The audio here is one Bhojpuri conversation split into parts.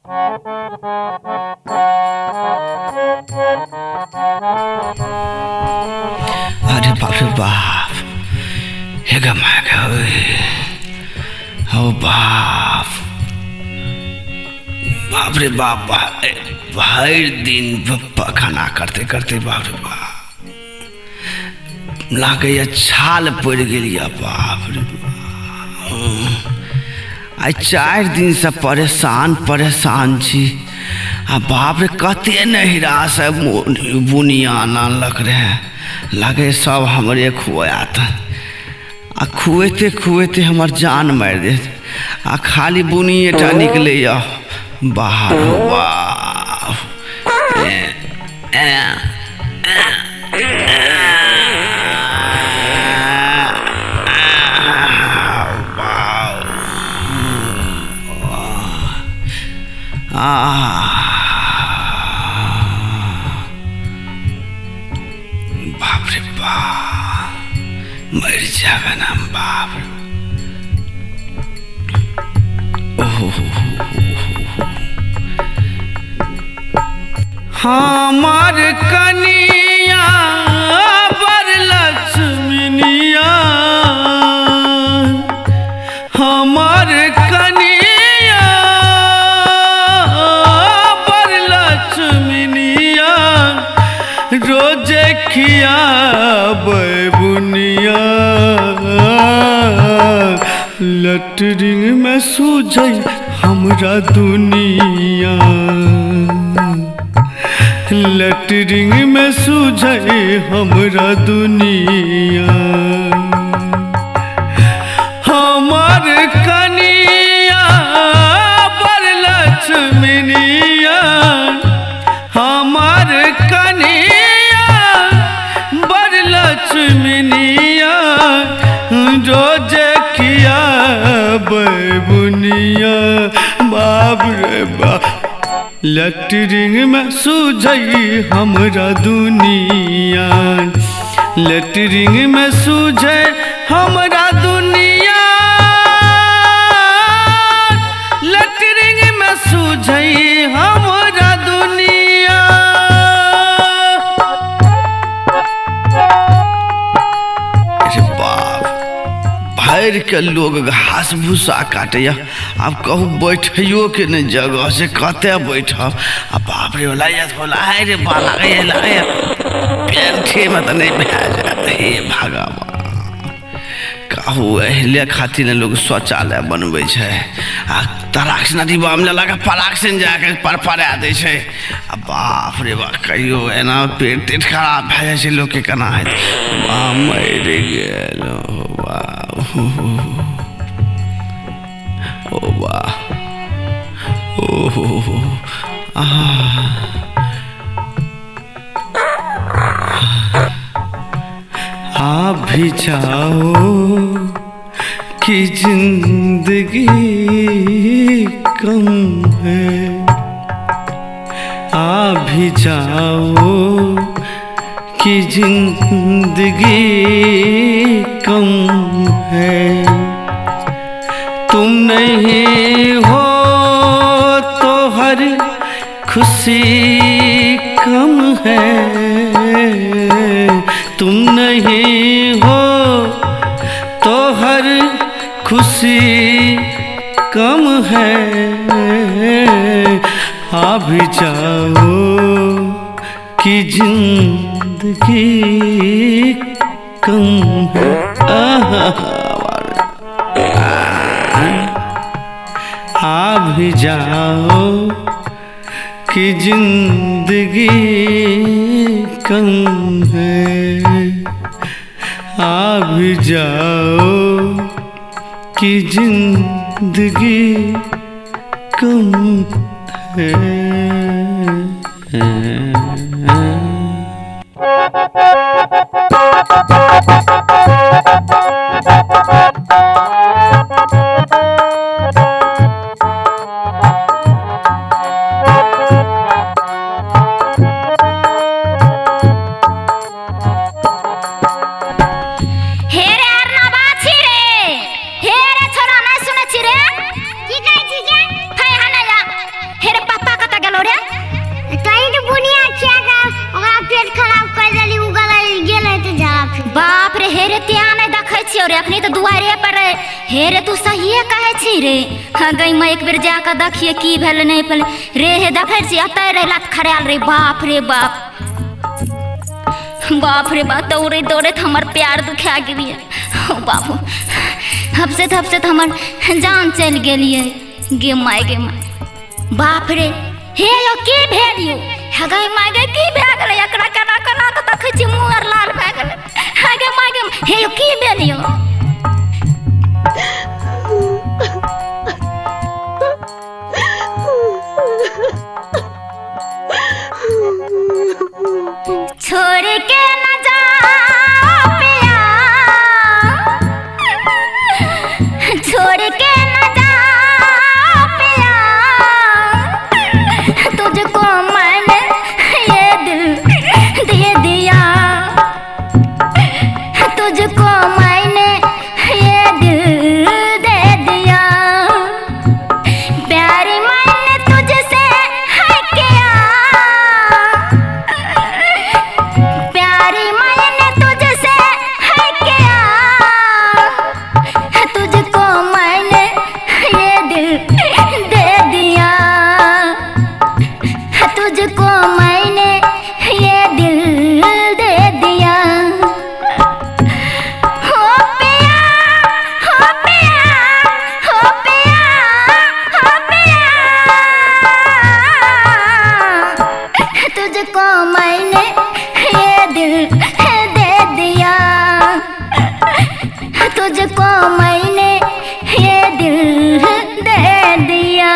अरे बाप रे बाप, हे ग ओ बाप, बाप रे बाप, भाई दिन खाना करते करते बाप रे बाप लागे छाल पड़ गई। बाप रे बाप, आई 4 दिन से परेशान छी। आ बाप रे कते नहिरा से बुनिया आनलक रहे, लगे सब हमरे खुआत। आ खुएते खुएते हमर जान मार दे। आ खाली बुनिएटा निकले बाहर। बाप रे बाप, मर जाएगा ना बाप। हमार कनिया बर लक्ष्मीनिया, हमार कनिया बर लक्ष्मीनिया, रोजे खिया बुनिया, लटरिंग में सूझे हमरा दुनिया, लटरिंग में सूझे हमरा दुनिया। हमार कनिया बर लक्ष्मीनिया, हमार कनिया बर लक्ष्मीनिया, रोजे किया बुनिया। बाप रे बाप, लटरिंग में सूझे हमरा दुनिया, लटरिंग में सूझे हमरा दुनिया, लटरिंग में सूझे हमरा दुनिया। अरे बाप, भर के लोग घास भूसा काटे। अब कहूँ बैठियो के नहीं जगह से कते बैठब। आ बाप रे होला रे बाला पेंठे में तो नहीं भे जात। हे भगवान, कहूँ एहिले खातिर लोग शौचालय बनबै छै। आ तराक्स नदी बामले लगा पराक से जाके परपरा दै छै। आ बाप रे बाप, कहियो एना पेट तेट खराब भए जाइ छै लोग के केना हेतै। मर गेल ओ वाह, ओहो आप भी चाहो कि जिंदगी कम है, आप भी चाहो कि जिंदगी कम है। तुम नहीं हो तो हर खुशी कम है, तुम नहीं हो तो हर खुशी कम है। आप भी चाहो कि जिंदगी कम है। आप भी जाओ कि जिंदगी कम है, आप भी जाओ कि जिंदगी कम है। हेरे छियो रे अखनी तो दुआरे पर हे रे तू सहिए कहे छी रे हाँ गई मैं एक बेर जाकर देखिए की भेल नहीं भेल रे हे देखे छी अतै रहला खड़ाल रे बाप रे बाप बाप रे बाप दौड़े दौड़े हमर प्यार दुखा गेलिए बाबू हफसे हमर जान चल गेलिए गे माय बाप रे हे यो की भेल यो हगै माय गे की भए गेलै एकरा केना केना तऽ देखै छी मुँह आर लाल भए गेलै हगै माय गे हे यो की भेल यो छोड़ के न जाओ पिया छोड़ के न जाओ पिया तुझको मैंने ये दिल दे दिया तुझको मैंने ये दिल दे दिया प्यार मैंने तुझसे है किया प्यार मैंने तुझसे है किया तुझको मैंने ये दिल दे दिया तुझको मैंने ये दिल दे दिया हो पिया हो पिया हो पिया हो पिया तुझको मैंने ये दिल दे दिया तुझको मैंने ये दिल दे दिया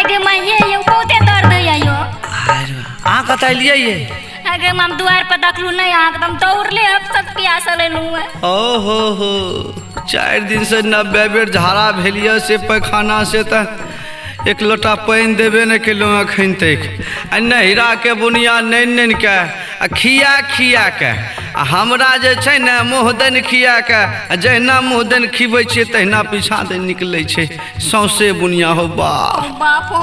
गे माय ये बहुते दर्द है यो अहाँ कतऽ एलियै ये अगे हम द्वार पर देखलू नहीं अहाँ एकदम दौड़ले अब तक प्यास लेलू है ओहो हो 4 दिन से 90 बेर झाड़ा भेलिए से पैखाना से तऽ एक लोटा पानि देबे नहीं केलहुँ एखन तक आ नहिरा के बुनिया नैन के आ खिया के आ हमरा जे छै ने मुँहदन खिया के जहिना मुँहदन खिबै छियै तहिना पीछा दे निकलै छै सौंसे बुनिया हो बाप हो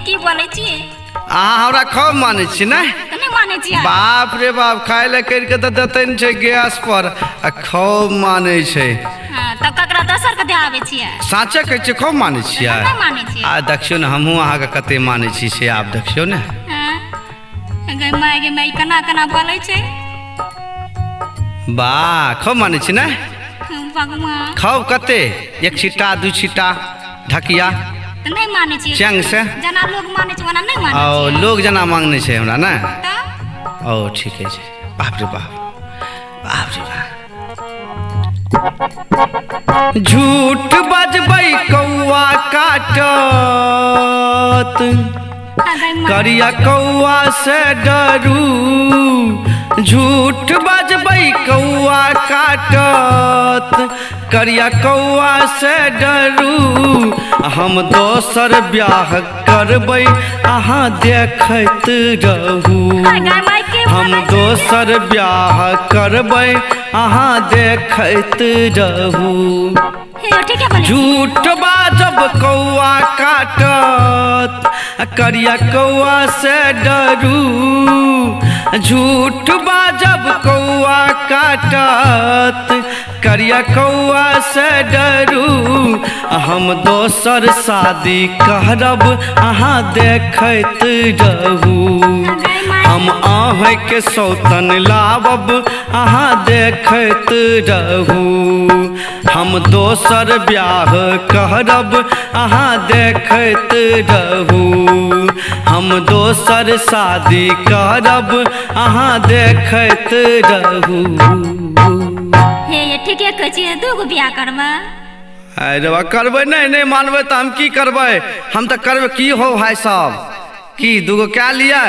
की बोलै छी अहाँ हमरा खूब मानै छी ने नहीं मानै छी बाप रे बाप खाय ले कर के तऽ देतै छै गैस पर आ खूब मानै छै तऽ ककरा दोसर के देआबै छियै साँचे कहै छियै खूब मानै छियै नहीं मानै छी आ देखियो ने हमहूँ अहाँके कते मानै छी से आब देखियो ने गे माय केना केना बोलै छै वाह खूब मानै छी ने भगवान खूब कते 1 छिट्टा 2 छिट्टा ढकिया नहीं मानै छी चंग से जना लोग मानै छै ओना नहीं मानै ओ लोग जना मांगने छै हमरा ने तऽ ओ ठीके छै बाप रे बाप बाप रे बाप झूठ बजबै कौआ काटत करिया कौआ से डरू झूठ बजबै कौआ काटत करिया कौआ से डरू हम दोसर ब्याह करबै अहाँ देखैत रहू हम दोसर ब्याह करबै अहाँ देखैत रहू झूठ बाजब कौआ काटत करिया कौआ से डरू झूठ बाजब कौआ काटत करिया कौआ से डरू हम दोसर शादी करब अहाँ देखैत रहू हम अहाँके सौतन लाबब अहाँ देखैत रहू हम दोसर ब्याह करब अहाँ देखैत रहू हम दोसर शादी करब अहाँ देखैत रहू हे ठीके कहै छी दूगो बियाह करबै अरे बा करबै नहीं मानबै तऽ हम की करबै हम तऽ करबै की हो भाई साहब की दूगो क्या लिया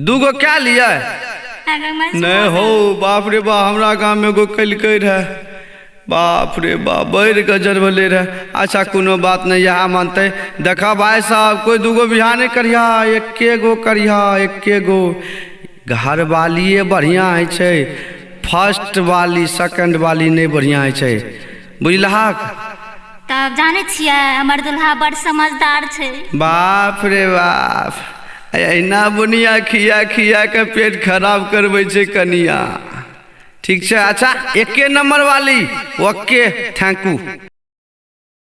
दूगो क्या लिया नहीं हो बाप रे बा हमरा गाँव में एगो कलकै रहे बाप रे बाप बैर गजर भले रहे। अच्छा कोनो बात नहीं, यहाँ मानते। देखा भाई साहब कोई दूगो बिहार नहीं करिया, एके गो करिया, एके गो। घर वाली बढ़िया है छे, फर्स्ट वाली सेकंड वाली नहीं बढ़िया है छे, बुझलहा। तब जाने छियै हमर दुल्हा बड़ समझदार छै। बाप रे बाप, एना बुनिया खिया खिया के पेट खराब करबै छै कनिया। ठीक छै, अच्छा एके नंबर वाली, ओके, थैंक यू।